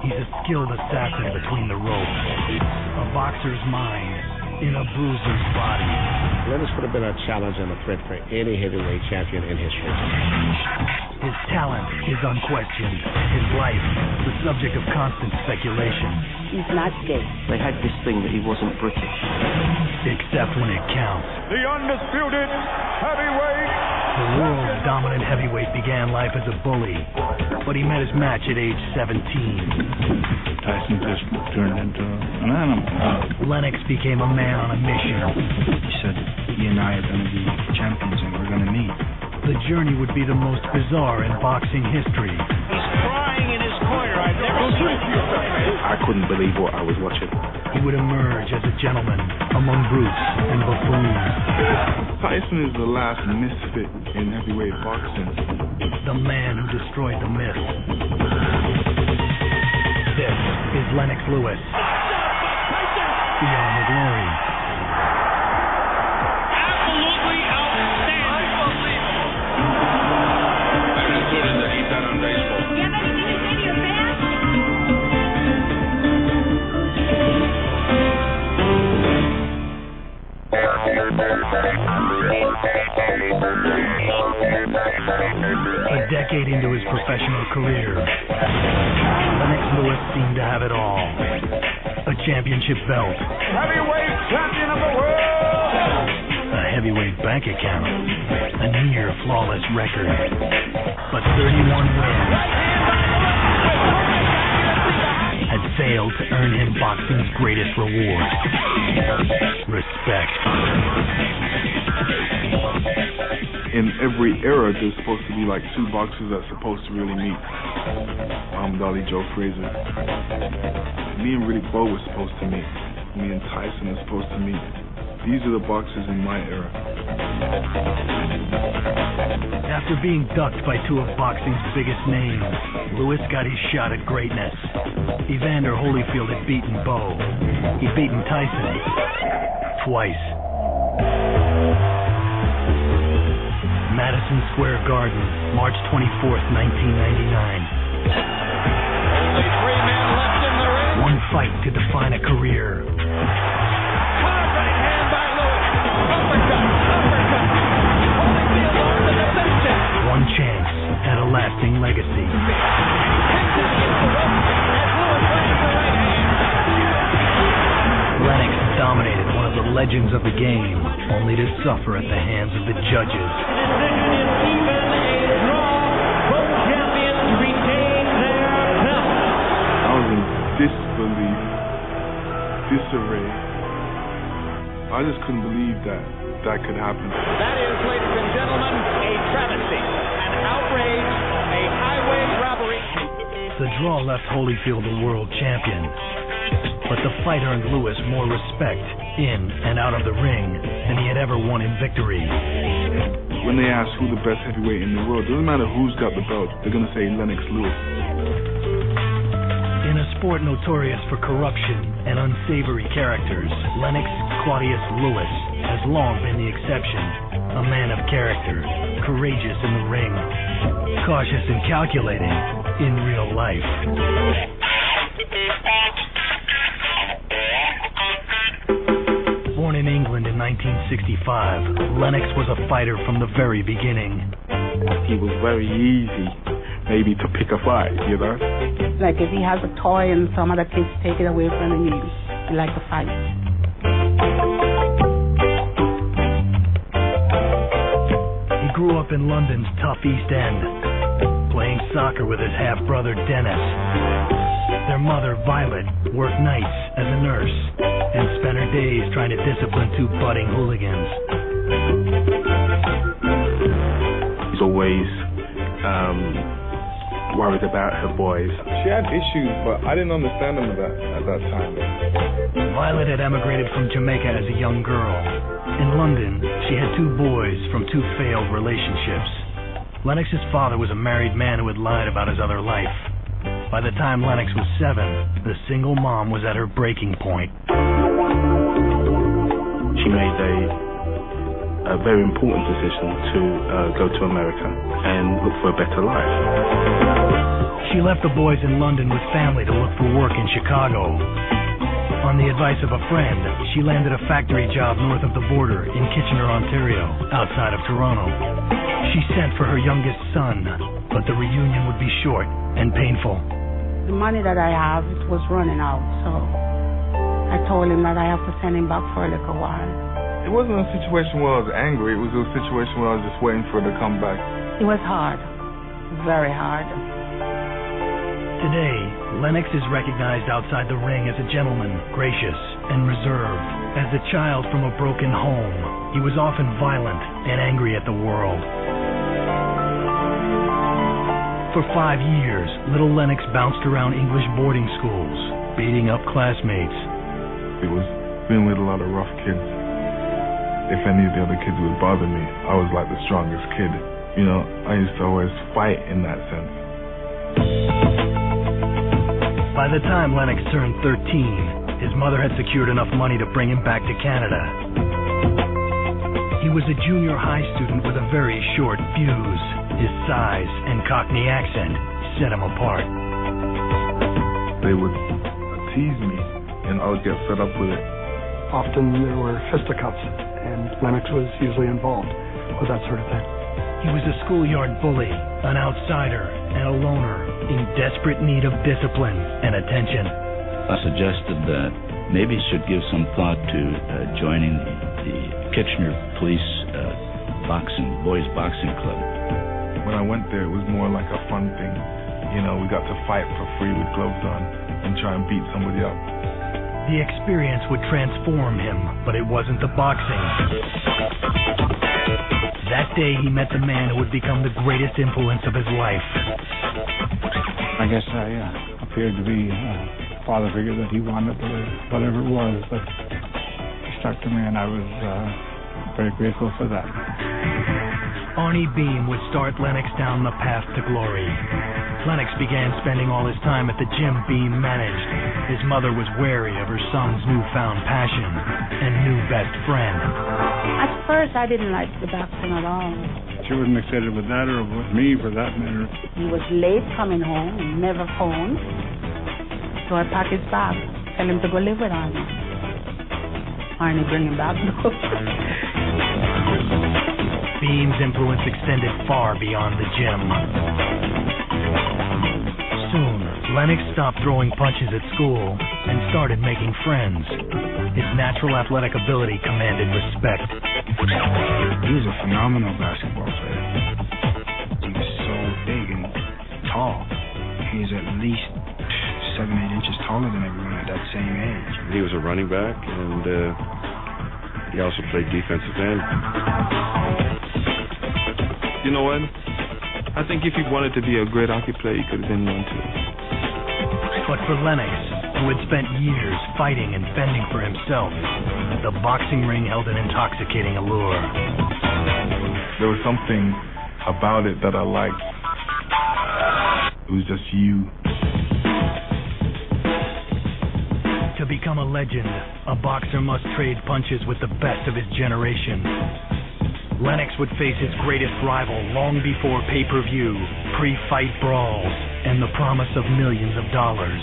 He's a skilled assassin between the ropes. A boxer's mind in a bruiser's body. Lennox would have been a challenge and a threat for any heavyweight champion in history. His talent is unquestioned. His life, the subject of constant speculation. He's not gay. They had this thing that he wasn't British. Except when it counts. The undisputed heavyweight. The world's dominant heavyweight began life as a bully, but he met his match at age 17. Tyson just turned into an animal. Lennox became a man on a mission. He said, he and I are going to be champions and we're going to meet. The journey would be the most bizarre in boxing history. He's crying in his corner. I've never seen it. I couldn't believe what I was watching. He would emerge as a gentleman among brutes and buffoons. Tyson is the last misfit in heavyweight boxing. The man who destroyed the myth. This is Lennox Lewis. Beyond the glory. Absolutely outstanding. Unbelievable. I'm as good as any bet on baseball. You have anything to say to your fans? A decade into his professional career, Lennox Lewis seemed to have it all. A championship belt. Heavyweight champion of the world. A heavyweight bank account. A near flawless record. But 31 wins had failed to earn him boxing's greatest reward. Respect. In every era, there's supposed to be like two boxers that's supposed to really meet. Muhammad Ali, Joe Frazier. Me and Riddick Bowe were supposed to meet. Me and Tyson are supposed to meet. These are the boxers in my era. After being ducked by two of boxing's biggest names, Lewis got his shot at greatness. Evander Holyfield had beaten Bowe. He'd beaten Tyson twice. Madison Square Garden, March 24th, 1999. Only 3 men left in the ring. One fight to define a career. Hard right hand by Lewis. Uppercut. Holyfield on to the finish. One chance at a lasting legacy. Lennox dominated one of the legends of the game, only to suffer at the hands of the judges. I was in disbelief, disarray. I just couldn't believe that could happen. That is, ladies and gentlemen, a travesty, an outrage, a highway robbery. The draw left Holyfield the world champion, but the fight earned Lewis more respect in and out of the ring than he had ever won in victory. When they ask who the best heavyweight in the world, doesn't matter who's got the belt, they're going to say Lennox Lewis. In a sport notorious for corruption and unsavory characters, Lennox Claudius Lewis has long been the exception. A man of character, courageous in the ring, cautious and calculating in real life. Born in England in 1965, Lennox was a fighter from the very beginning. He was very easy, maybe to pick a fight, you know? Like if he has a toy and some other kids take it away from him, he like to fight. He grew up in London's tough East End, playing soccer with his half-brother Dennis. Their mother, Violet, worked nights as a nurse and spent her days trying to discipline two budding hooligans. He's always worried about her boys. She had issues, but I didn't understand them at that time. Violet had emigrated from Jamaica as a young girl. In London, she had 2 boys from 2 failed relationships. Lennox's father was a married man who had lied about his other life. By the time Lennox was 7, the single mom was at her breaking point. She made a very important decision to go to America and look for a better life. She left the boys in London with family to look for work in Chicago. On the advice of a friend, she landed a factory job north of the border in Kitchener, Ontario, outside of Toronto. She sent for her youngest son, but the reunion would be short and painful. The money that I have, it was running out, so I told him that I have to send him back for a little while. It wasn't a situation where I was angry. It was a situation where I was just waiting for her to come back. It was hard, very hard. Today, Lennox is recognized outside the ring as a gentleman, gracious and reserved. As a child from a broken home, he was often violent and angry at the world. For 5 years, little Lennox bounced around English boarding schools, beating up classmates. It was being with a lot of rough kids. If any of the other kids would bother me, I was like the strongest kid. You know, I used to always fight in that sense. By the time Lennox turned 13, his mother had secured enough money to bring him back to Canada. He was a junior high student with a very short fuse. His size and Cockney accent set him apart. They would tease me, and I would get fed up with it. Often there were fisticuffs, and Lennox was usually involved with that sort of thing. He was a schoolyard bully, an outsider, and a loner in desperate need of discipline and attention. I suggested that maybe he should give some thought to joining the Kitchener Police boys boxing club. When I went there, it was more like a fun thing. You know, we got to fight for free with gloves on and try and beat somebody up. The experience would transform him, but it wasn't the boxing. That day, he met the man who would become the greatest influence of his life. I guess I appeared to be a father figure that he wanted, or whatever it was, but he stuck to me, and I was very grateful for that. Arnie Beam would start Lennox down the path to glory. Lennox began spending all his time at the gym Beam managed. His mother was wary of her son's newfound passion and new best friend. At first, I didn't like the boxing at all. She wasn't excited with that, or with me, for that matter. He was late coming home, and never phoned. So I packed his bag, tell him to go live with Arnie. Arnie bring him back. Beam's influence extended far beyond the gym. Soon, Lennox stopped throwing punches at school and started making friends. His natural athletic ability commanded respect. He was a phenomenal basketball player. He was so big and tall. He was at least 7-8 inches taller than everyone at that same age. He was a running back, and he also played defensive end. You know what? I think if he wanted to be a great hockey player, he could have been one too. But for Lennox, who had spent years fighting and fending for himself, the boxing ring held an intoxicating allure. There was something about it that I liked. It was just you. To become a legend, a boxer must trade punches with the best of his generation. Lennox would face his greatest rival long before pay-per-view, pre-fight brawls, and the promise of millions of dollars.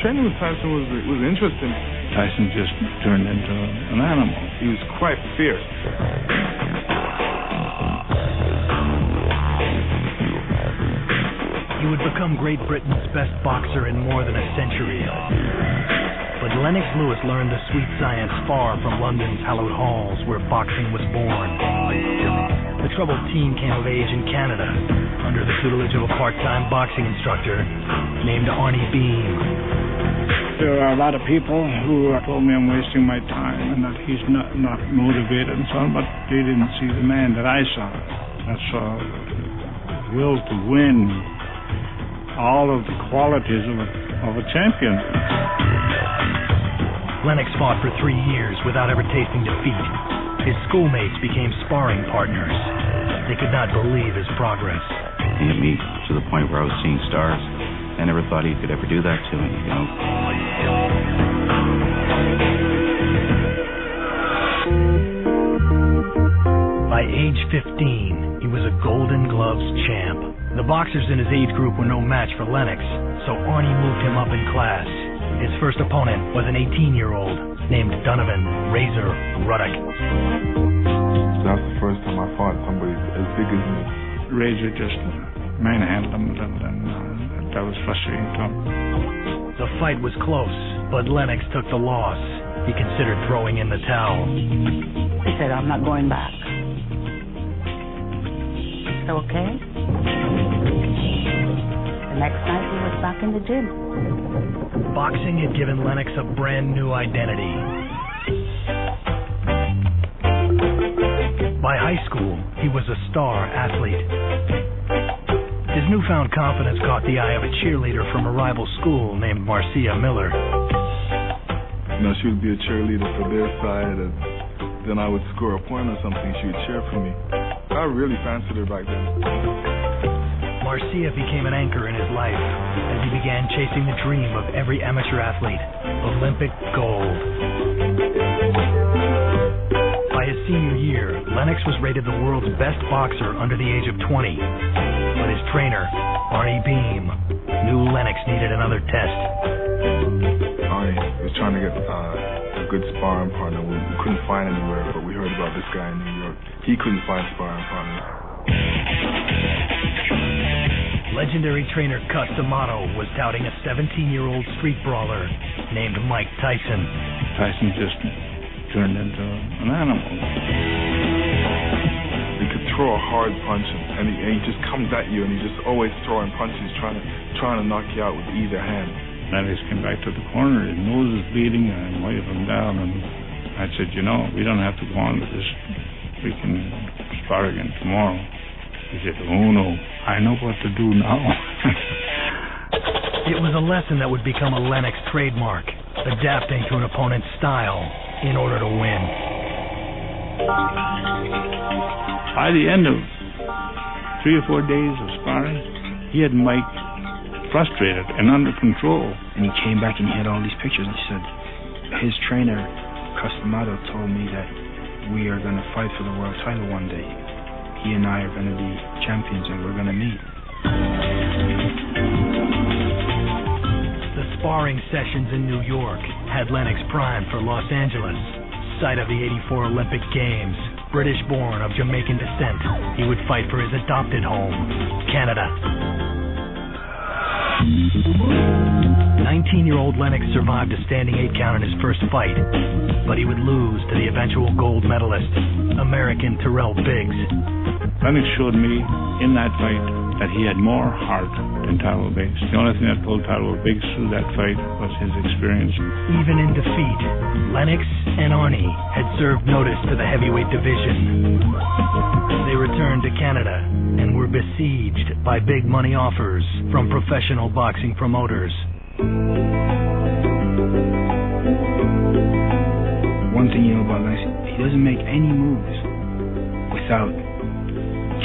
Training with Tyson was interesting. Tyson just turned into an animal. He was quite fierce. He would become Great Britain's best boxer in more than a century. But Lennox Lewis learned the sweet science far from London's hallowed halls where boxing was born. The troubled teen came of age in Canada under the tutelage of a part-time boxing instructor named Arnie Beam. There are a lot of people who told me I'm wasting my time and that he's not motivated and so on, but they didn't see the man that I saw. I saw the will to win, all of the qualities of a champion. Lennox fought for 3 years without ever tasting defeat. His schoolmates became sparring partners. They could not believe his progress. He hit me to the point where I was seeing stars. I never thought he could ever do that to me, you know. By age 15, he was a Golden Gloves champ. The boxers in his age group were no match for Lennox, so Arnie moved him up in class. His first opponent was an 18-year-old named Donovan "Razor" Ruddock. That's the first time I fought somebody as big as me. Razor just manhandled him, and that was frustrating to him. The fight was close, but Lennox took the loss. He considered throwing in the towel. He said, "I'm not going back." So, okay. The next night he was back in the gym. Boxing had given Lennox a brand new identity. By high school, he was a star athlete. His newfound confidence caught the eye of a cheerleader from a rival school named Marcia Miller. She would be a cheerleader for their side, and then I would score a point or something, she would cheer for me. I really fancied her back then. Marcia became an anchor in his life as he began chasing the dream of every amateur athlete, Olympic gold. By his senior year, Lennox was rated the world's best boxer under the age of 20. But his trainer, Arnie Beam, knew Lennox needed another test. Arnie was trying to get a good sparring partner. We couldn't find anywhere, but we heard about this guy in New York. He couldn't find sparring partners. Legendary trainer Cus D'Amato was touting a 17-year-old street brawler named Mike Tyson. Tyson just turned into an animal. He could throw a hard punch, and he just comes at you, and he's just always throwing punches, trying to knock you out with either hand. Lennox came back to the corner, his nose was bleeding, and I waved him down, and I said, we don't have to go on with this. We can spar again tomorrow. He said, "Oh no, I know what to do now." It was a lesson that would become a Lennox trademark, adapting to an opponent's style in order to win. By the end of 3 or 4 days of sparring, he had Mike frustrated and under control. And he came back and he had all these pictures, and he said, his trainer, Cus D'Amato, told me that we are going to fight for the world title one day. He and I are going to be champions, and we're going to meet. The sparring sessions in New York had Lennox primed for Los Angeles, site of the '84 Olympic Games. British-born of Jamaican descent, he would fight for his adopted home, Canada. 19-year-old Lennox survived a standing 8 count in his first fight, but he would lose to the eventual gold medalist, American Terrell Biggs. Lennox showed me in that fight that he had more heart than Terrell Biggs. The only thing that pulled Terrell Biggs through that fight was his experience. Even in defeat, Lennox and Arnie had served notice to the heavyweight division. They returned to Canada and were besieged by big money offers from professional boxing promoters. One thing you know about Lennox, he doesn't make any moves without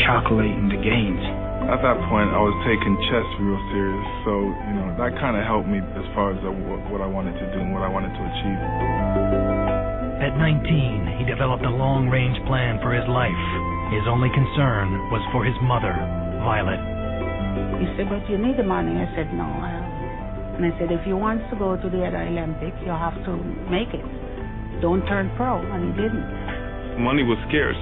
calculating the gains. At that point, I was taking chess real serious, so that kind of helped me as far as what I wanted to do and what I wanted to achieve. At 19, he developed a long-range plan for his life. His only concern was for his mother, Violet. He said, "But you need the money." I said, "No." And I said, "If you want to go to the other Olympics, you have to make it. Don't turn pro." And he didn't. Money was scarce.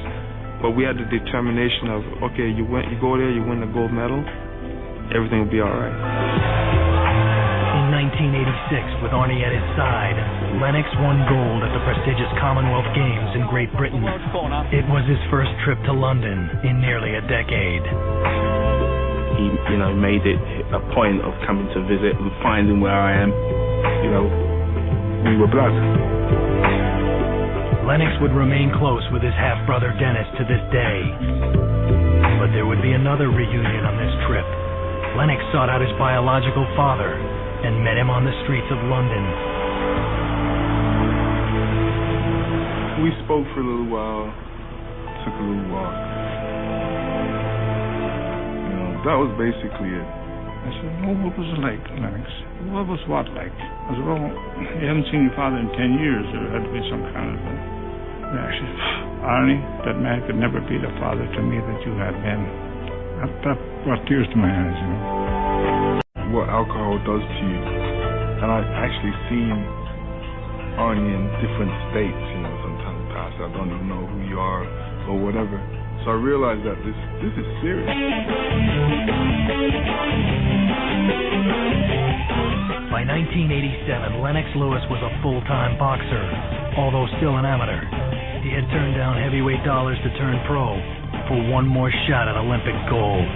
But we had the determination of, okay, you go there, you win the gold medal, everything will be all right. In 1986, with Arnie at his side, Lennox won gold at the prestigious Commonwealth Games in Great Britain. It was his first trip to London in nearly a decade. He, made it a point of coming to visit and finding where I am. We were blessed. Lennox would remain close with his half-brother Dennis to this day. But there would be another reunion on this trip. Lennox sought out his biological father and met him on the streets of London. We spoke for a little while, took a little walk. That was basically it. I said, "Well, what was it like, Lennox? What was what like?" I said, "Well, you haven't seen your father in 10 years. There had to be some kind of reaction." "Arnie, that man could never be the father to me that you have been." That brought tears to my eyes, you know. What alcohol does to you. And I've actually seen Arnie in different states, you know, sometimes past. I don't even know who you are or whatever. So I realized that this is serious. By 1987, Lennox Lewis was a full-time boxer, although still an amateur. He had turned down heavyweight dollars to turn pro for one more shot at Olympic gold.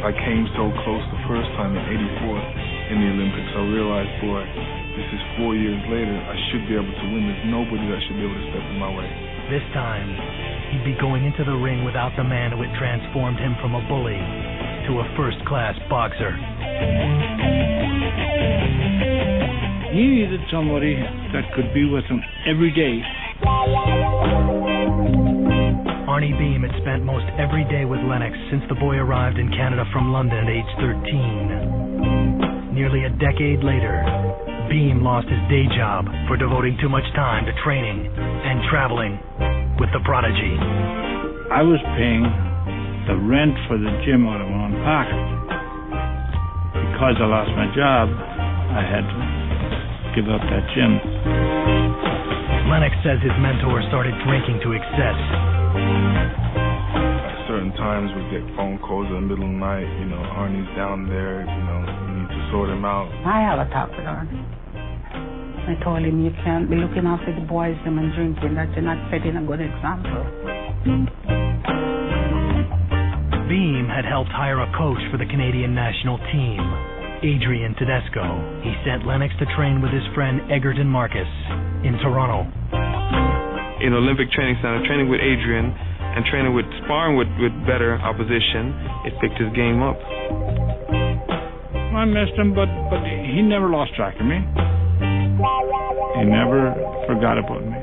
I came so close the first time in '84 in the Olympics. I realized, boy, this is 4 years later. I should be able to win. There's nobody that should be able to step in my way. This time, he'd be going into the ring without the man who had transformed him from a bully to a first-class boxer. He needed somebody that could be with him every day. Arnie Beam had spent most every day with Lennox since the boy arrived in Canada from London at age 13. Nearly a decade later, Beam lost his day job for devoting too much time to training and traveling with the prodigy. I was paying the rent for the gym out of my own pocket. Because I lost my job, I had to give up that gym. Lennox says his mentor started drinking to excess. At certain times we get phone calls in the middle of the night, you know, Arnie's down there, you know, you need to sort him out. I have a talk with Arnie. I told him you can't be looking after the boys them and drinking, that you're not setting a good example. Beam had helped hire a coach for the Canadian national team, Adrian Tedesco. He sent Lennox to train with his friend Egerton Marcus in Toronto. In Olympic Training Center, training with Adrian and training with sparring with better opposition, it picked his game up. I missed him, but he never lost track of me. He never forgot about me.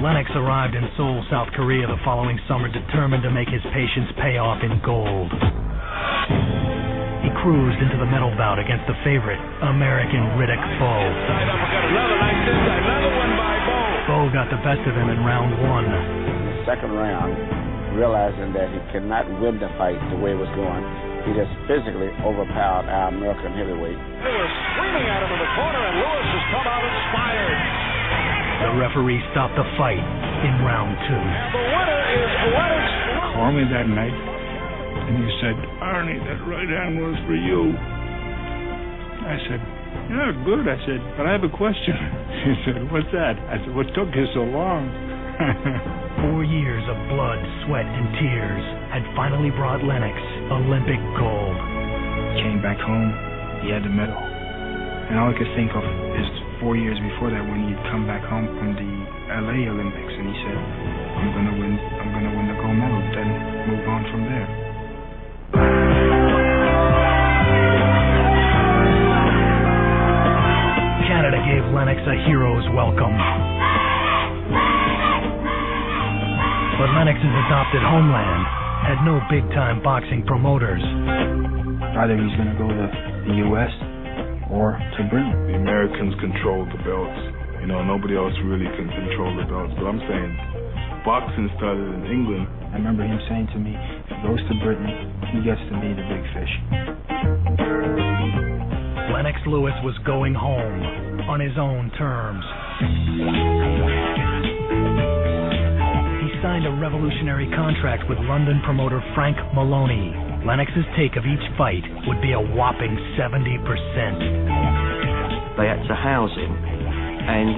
Lennox arrived in Seoul, South Korea the following summer, determined to make his patience pay off in gold. He cruised into the medal bout against the favorite, American Riddick Bowe. Bowe got the best of him in round one. Second round, realizing that he cannot win the fight the way it was going, he just physically overpowered our American heavyweight. They were screaming at him in the corner, and Lewis has come out inspired. The referee stopped the fight in round two. And the winner is Lennox. Called me that night, and he said, Arnie, that right hand was for you. I said, yeah, good. I said, but I have a question. He said, what's that? I said, what took you so long? 4 years of blood, sweat, and tears had finally brought Lennox Olympic gold. Came back home, he had the medal. And all I could think of is 4 years before that when he'd come back home from the LA Olympics and he said, I'm gonna win the gold medal, then move on from there. Canada gave Lennox a hero's welcome. But Lennox's adopted homeland had no big-time boxing promoters. Either he's gonna go to the U.S. or to Britain. The Americans control the belts. You know, nobody else really can control the belts. But I'm saying, boxing started in England. I remember him saying to me, if he goes to Britain, he gets to be the big fish. Lennox Lewis was going home on his own terms. He signed a revolutionary contract with London promoter Frank Maloney. Lennox's take of each fight would be a whopping 70%. They had to house him, and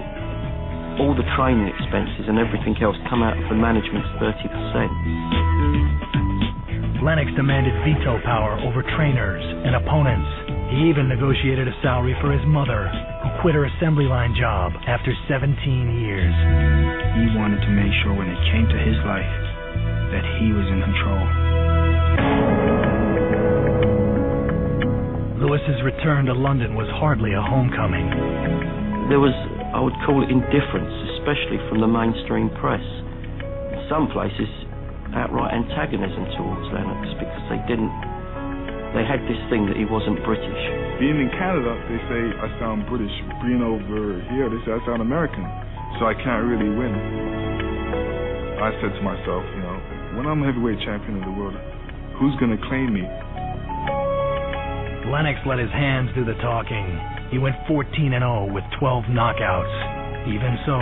all the training expenses and everything else come out of the management's 30%. Lennox demanded veto power over trainers and opponents. He even negotiated a salary for his mother, who quit her assembly line job after 17 years. He wanted to make sure when it came to his life that he was in control. Lewis's return to London was hardly a homecoming. There was, I would call it, indifference, especially from the mainstream press. In some places, outright antagonism towards Lennox because they had this thing that he wasn't British. Being in Canada, they say I sound British. Being over here, they say I sound American. So I can't really win. I said to myself, you know, when I'm heavyweight champion of the world, who's going to claim me? Lennox let his hands do the talking. He went 14-0 with 12 knockouts. Even so,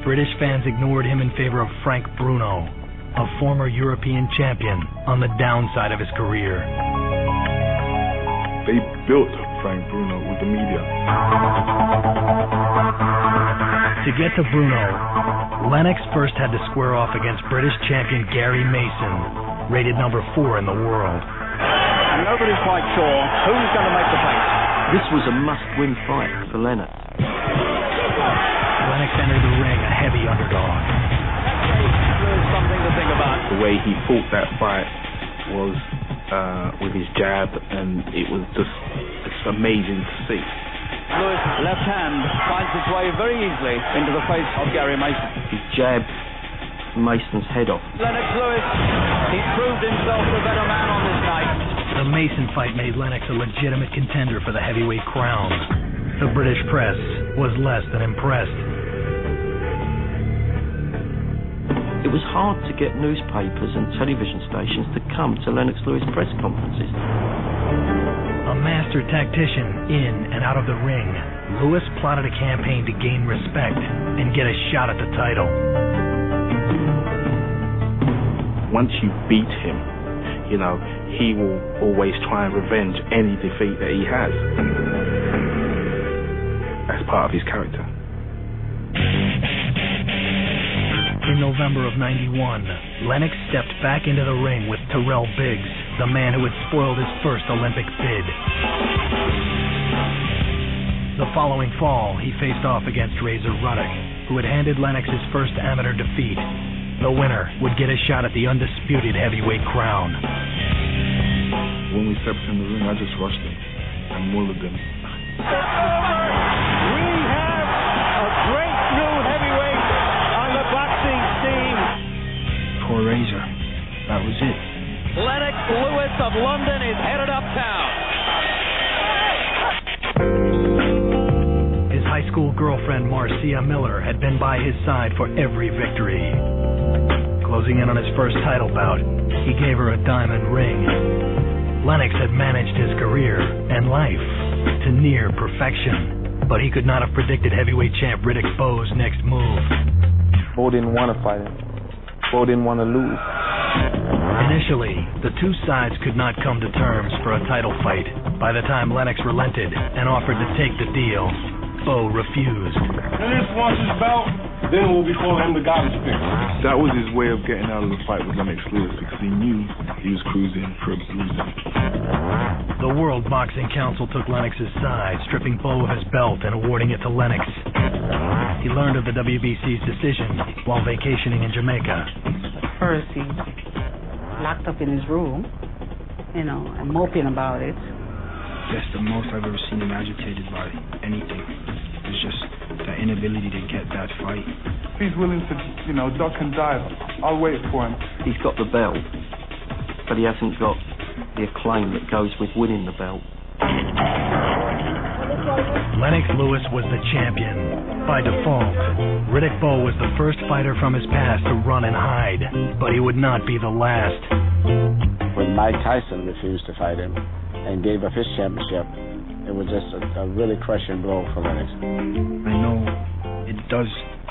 British fans ignored him in favor of Frank Bruno, a former European champion on the downside of his career. They built Frank Bruno with the media. To get to Bruno, Lennox first had to square off against British champion Gary Mason, rated number 4 in the world. And nobody's quite sure who's going to make the pace. This was a must-win fight for Lennox. Lennox entered the ring a heavy underdog. There's something to think about. The way he fought that fight was with his jab, and it was just amazing to see. Lewis, left hand, finds its way very easily into the face of Gary Mason. He jabbed Mason's head off. Lennox Lewis, he proved himself the better man on this night. The Mason fight made Lennox a legitimate contender for the heavyweight crown. The British press was less than impressed. It was hard to get newspapers and television stations to come to Lennox Lewis press conferences. A master tactician in and out of the ring, Lewis plotted a campaign to gain respect and get a shot at the title. Once you beat him, you know, he will always try and revenge any defeat that he has. That's part of his character. In November of '91, Lennox stepped back into the ring with Terrell Biggs, the man who had spoiled his first Olympic bid. The following fall, he faced off against Razor Ruddock, who had handed Lennox his first amateur defeat. The winner would get a shot at the undisputed heavyweight crown. When we stepped in the ring, I just rushed him and mulliganed. We have a great new heavyweight on the boxing scene. Poor Razor. That was it. Lennox Lewis of London is headed uptown. His high school girlfriend Marcia Miller had been by his side for every victory. Closing in on his first title bout, he gave her a diamond ring. Lennox had managed his career and life to near perfection, but he could not have predicted heavyweight champ Riddick Bowe's next move. Bowe didn't want to fight him. Bowe didn't want to lose. Initially, the two sides could not come to terms for a title fight. By the time Lennox relented and offered to take the deal, Bowe refused. Lennox wants his belt, then we'll be calling him the garbage pick. That was his way of getting out of the fight with Lennox Lewis, because he knew he was cruising for a bruising. The World Boxing Council took Lennox's side, stripping Bowe of his belt and awarding it to Lennox. He learned of the WBC's decision while vacationing in Jamaica. At first, he locked up in his room, and moping about it. That's the most I've ever seen him agitated by anything. It's just the inability to get that fight. He's willing to, duck and dive. I'll wait for him. He's got the belt, but he hasn't got the acclaim that goes with winning the belt. Lennox Lewis was the champion. By default, Riddick Bowe was the first fighter from his past to run and hide, but he would not be the last. When Mike Tyson refused to fight him and gave up his championship, it was just a really crushing blow for Lennox. I know it does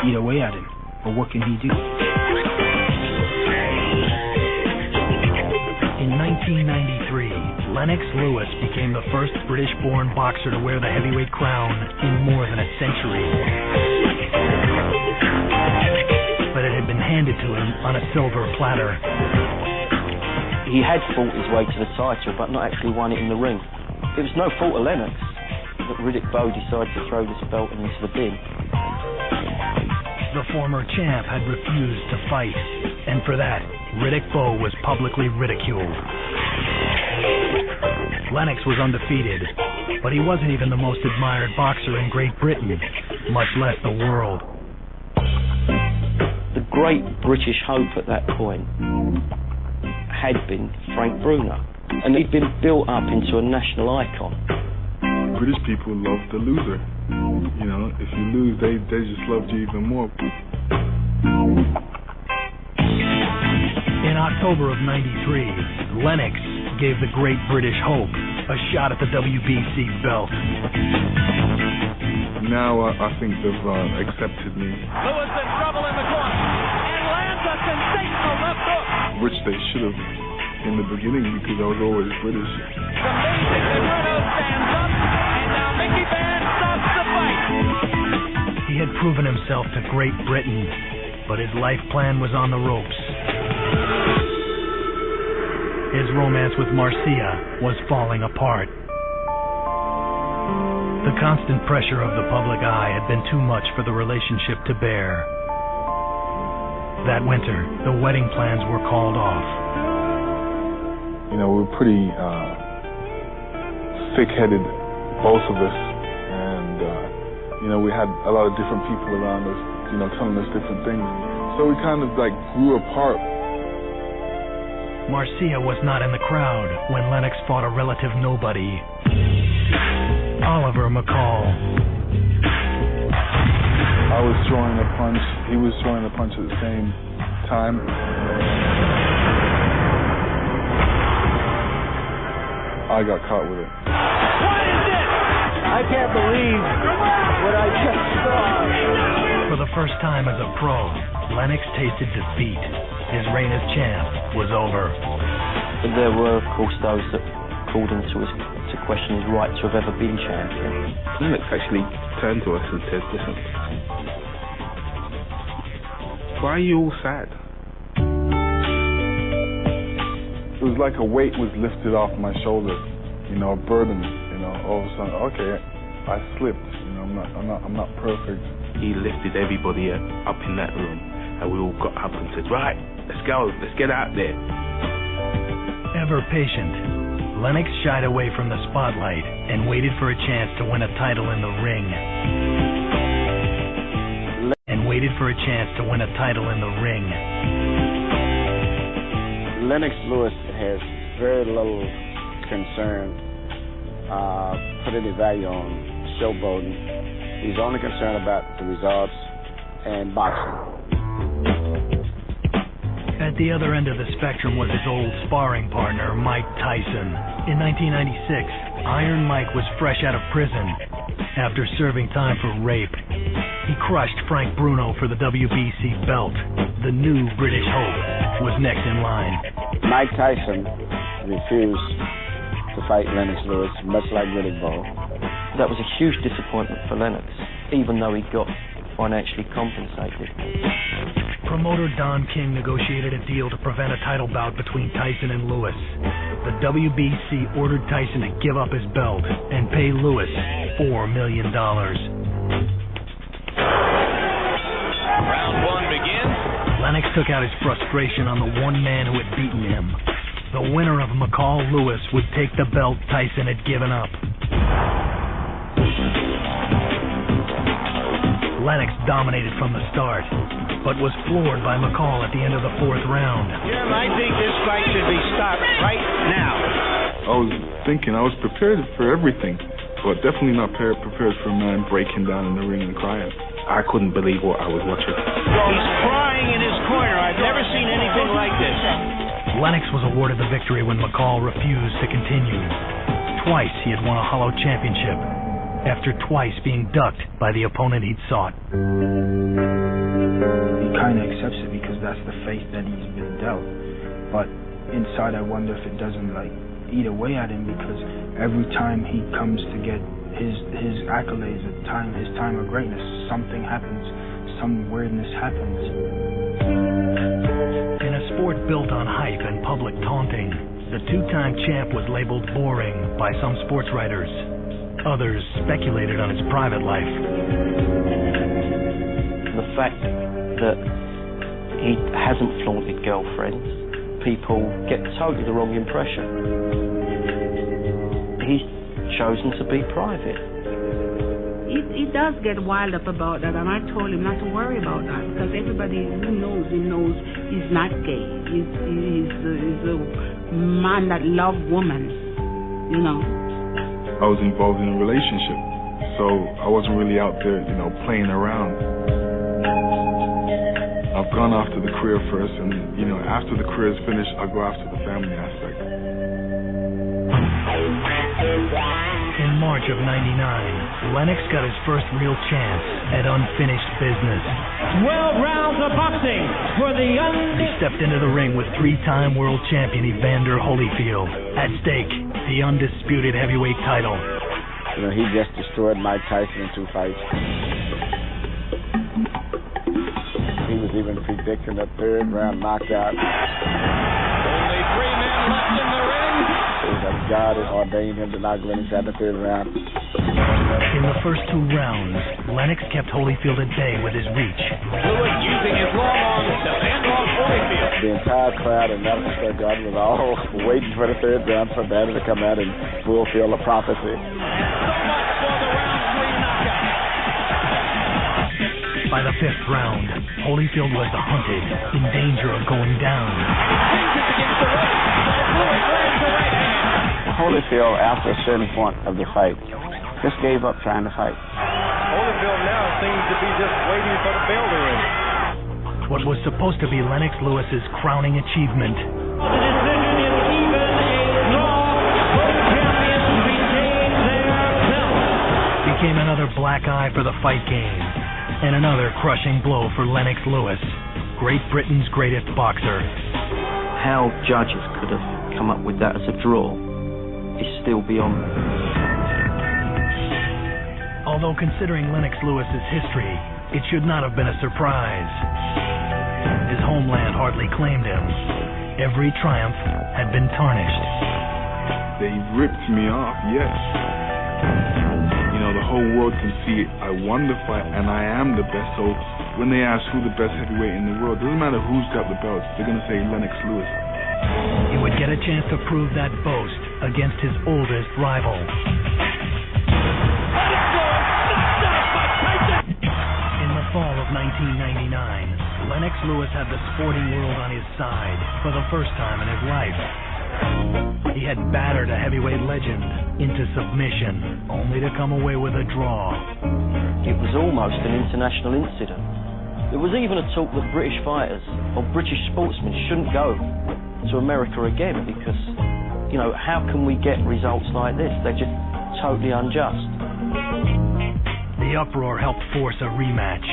eat away at him, but what can he do? In 1993, Lennox Lewis became the first British-born boxer to wear the heavyweight crown in more than a century. But it had been handed to him on a silver platter. He had fought his way to the title, but not actually won it in the ring. It was no fault of Lennox that Riddick Bowe decided to throw this belt into the bin. The former champ had refused to fight, and for that, Riddick Bowe was publicly ridiculed. Lennox was undefeated, but he wasn't even the most admired boxer in Great Britain, much less the world. The great British hope at that point had been Frank Bruno, and he'd been built up into a national icon. British people love the loser. If you lose, they just loved you even more. October of '93, Lennox gave the Great British Hope a shot at the WBC belt. Now I think they've accepted me. Lewis in trouble in the corner and lands a sensational left hook. Which they should have in the beginning because I was always British. It's amazing that Ruddock stands up and now Mickey Van stops the fight. He had proven himself to Great Britain, but his life plan was on the ropes. His romance with Marcia was falling apart. The constant pressure of the public eye had been too much for the relationship to bear. That winter, the wedding plans were called off. You know, we were pretty thick-headed, both of us, and you know, we had a lot of different people around us, you know, telling us different things. So we kind of like grew apart. Marcia was not in the crowd when Lennox fought a relative nobody, Oliver McCall. I was throwing a punch, he was throwing a punch at the same time. I got caught with it. What is this? I can't believe what I just saw. For the first time as a pro, Lennox tasted defeat. His reign as champ was over. There were, of course, those that called him to question his right to have ever been champion. Lennox actually turned to us and said, listen, why are you all sad? It was like a weight was lifted off my shoulders, you know, a burden, you know, all of a sudden, okay, I slipped, you know, I'm not perfect. He lifted everybody up in that room, and we all got up and said, right, let's go, let's get out there. Ever patient, Lennox shied away from the spotlight and waited for a chance to win a title in the ring. Lennox Lewis has very little concern, put any value on showboating. He's only concerned about the results and boxing. At the other end of the spectrum was his old sparring partner, Mike Tyson. In 1996, Iron Mike was fresh out of prison after serving time for rape. He crushed Frank Bruno for the WBC belt. The new British Hope was next in line. Mike Tyson refused to fight Lennox Lewis, much like Riddick Bowe. That was a huge disappointment for Lennox, even though he got financially compensated. Promoter Don King negotiated a deal to prevent a title bout between Tyson and Lewis. The WBC ordered Tyson to give up his belt and pay Lewis $4 million. Round one begins. Lennox took out his frustration on the one man who had beaten him. The winner of McCall Lewis would take the belt Tyson had given up. Lennox dominated from the start, but was floored by McCall at the end of the fourth round. Jim, I think this fight should be stopped right now. I was thinking I was prepared for everything, but definitely not prepared for a man breaking down in the ring and crying. I couldn't believe what I was watching. He's crying in his corner. I've never seen anything like this. Lennox was awarded the victory when McCall refused to continue. Twice he had won a hollow championship, after twice being ducked by the opponent he'd sought. He kind of accepts it because that's the fate that he's been dealt. But inside I wonder if it doesn't like eat away at him, because every time he comes to get his accolades, his time of greatness, something happens, some weirdness happens. In a sport built on hype and public taunting, the two-time champ was labeled boring by some sports writers. Others speculated on his private life. The fact that he hasn't flaunted girlfriends, people get totally the wrong impression. He's chosen to be private. He does get wild up about that, and I told him not to worry about that, because everybody who knows him knows he's not gay. He's a man that loves women, you know. I was involved in a relationship, so I wasn't really out there, you know, playing around. I've gone after the career first, and after the career is finished, I'll go after the family aspect. In March of '99, Lennox got his first real chance at unfinished business. 12 rounds of boxing for the He stepped into the ring with three-time world champion Evander Holyfield. At stake, the undisputed heavyweight title. He just destroyed Mike Tyson in 2 fights. He was even predicting a third-round knockout. Only 3 men left in the ring. God had ordained him to knock Lennox out the third round. In the first 2 rounds, Lennox kept Holyfield at bay with his reach. Lewis using his long arms to fend off Holyfield. The entire crowd in Madison Square Garden was all waiting for the third round for Banner to come out and fulfill the prophecy. By the 5th round, Holyfield was hunted, in danger of going down. Holyfield, after a certain point of the fight, just gave up trying to fight. Holyfield now seems to be just waiting for the bell to ring. What was supposed to be Lennox Lewis's crowning achievement became another black eye for the fight game, and another crushing blow for Lennox Lewis, Great Britain's greatest boxer. How judges could have come up with that as a draw is still beyond me. Although considering Lennox Lewis's history, it should not have been a surprise. His homeland hardly claimed him. Every triumph had been tarnished. They ripped me off, yes. The whole world can see I won the fight and I am the best. So when they ask who the best heavyweight in the world, doesn't matter who's got the belts, they're going to say Lennox Lewis. He would get a chance to prove that boast against his oldest rival. In the fall of 1999, Lennox Lewis had the sporting world on his side for the first time in his life. He had battered a heavyweight legend into submission, only to come away with a draw. It was almost an international incident. There was even a talk that British fighters or British sportsmen shouldn't go to America again because, how can we get results like this? They're just totally unjust. The uproar helped force a rematch.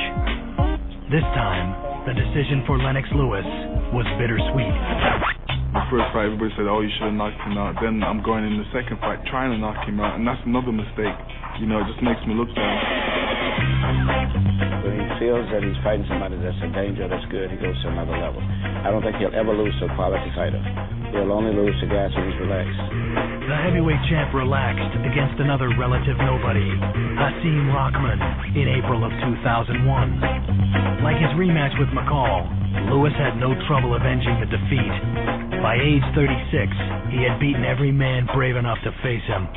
This time, the decision for Lennox Lewis was bittersweet. The first fight, everybody said, you should have knocked him out. Then I'm going in the second fight trying to knock him out, and that's another mistake. It just makes me look down. When he feels that he's fighting somebody that's a danger, that's good, he goes to another level. I don't think he'll ever lose to a quality fighter. He'll only lose to guys when he's relaxed. The heavyweight champ relaxed against another relative nobody, Hasim Rahman, in April of 2001. Like his rematch with McCall, Lewis had no trouble avenging the defeat. By age 36, he had beaten every man brave enough to face him.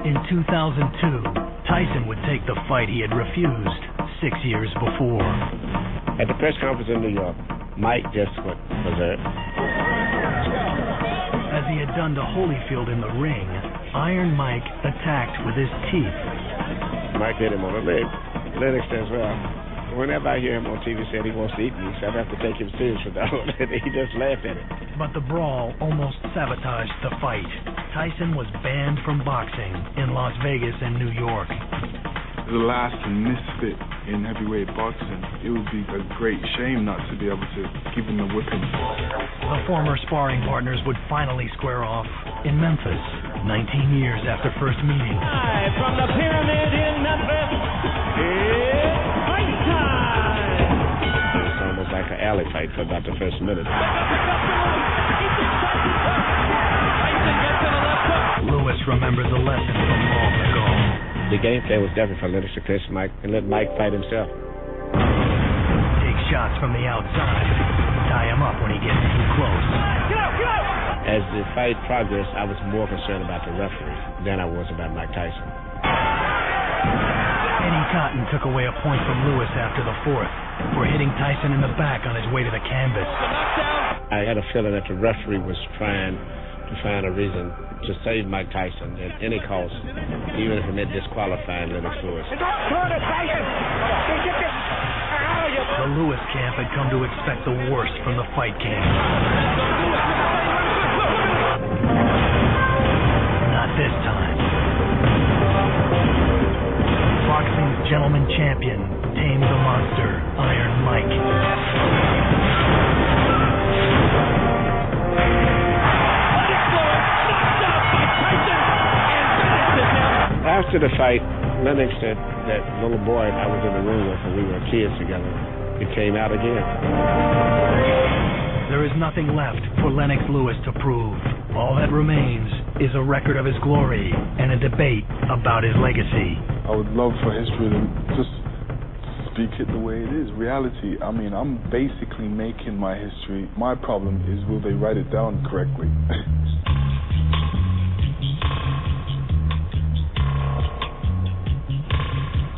In 2002, Tyson would take the fight he had refused 6 years before. At the press conference in New York, Mike just was there. As he had done to Holyfield in the ring, Iron Mike attacked with his teeth. Mike hit him on the leg. Lennox says, well, whenever I hear him on TV saying he wants to eat me, so I have to take him serious for that. He just laughed at it. But the brawl almost sabotaged the fight. Tyson was banned from boxing in Las Vegas and New York. The last misfit in heavyweight boxing, it would be a great shame not to be able to give him a whipping. The former sparring partners would finally square off in Memphis, 19 years after first meeting. Live from the Pyramid in Memphis, it's fight time! It's almost like an alley fight for about the first minute. Lewis remembers a lesson from long ago. The game plan was definitely for Lennox to clinch Mike and let Mike fight himself. Take shots from the outside, tie him up when he gets too close. As the fight progressed, I was more concerned about the referee than I was about Mike Tyson. Eddie Cotton took away a point from Lewis after the fourth for hitting Tyson in the back on his way to the canvas. I had a feeling that the referee was trying to find a reason to save Mike Tyson at any cost, even if it meant disqualifying Lennox Lewis. The Lewis camp had come to expect the worst from the fight camp. Not this time. Boxing's gentleman champion tamed the monster, Iron Mike. After the fight, Lennox, that little boy I was in the room with, and we were kids together, it came out again. There is nothing left for Lennox Lewis to prove. All that remains is a record of his glory and a debate about his legacy. I would love for history to just speak it the way it is. Reality, I mean, I'm basically making my history. My problem is, will they write it down correctly?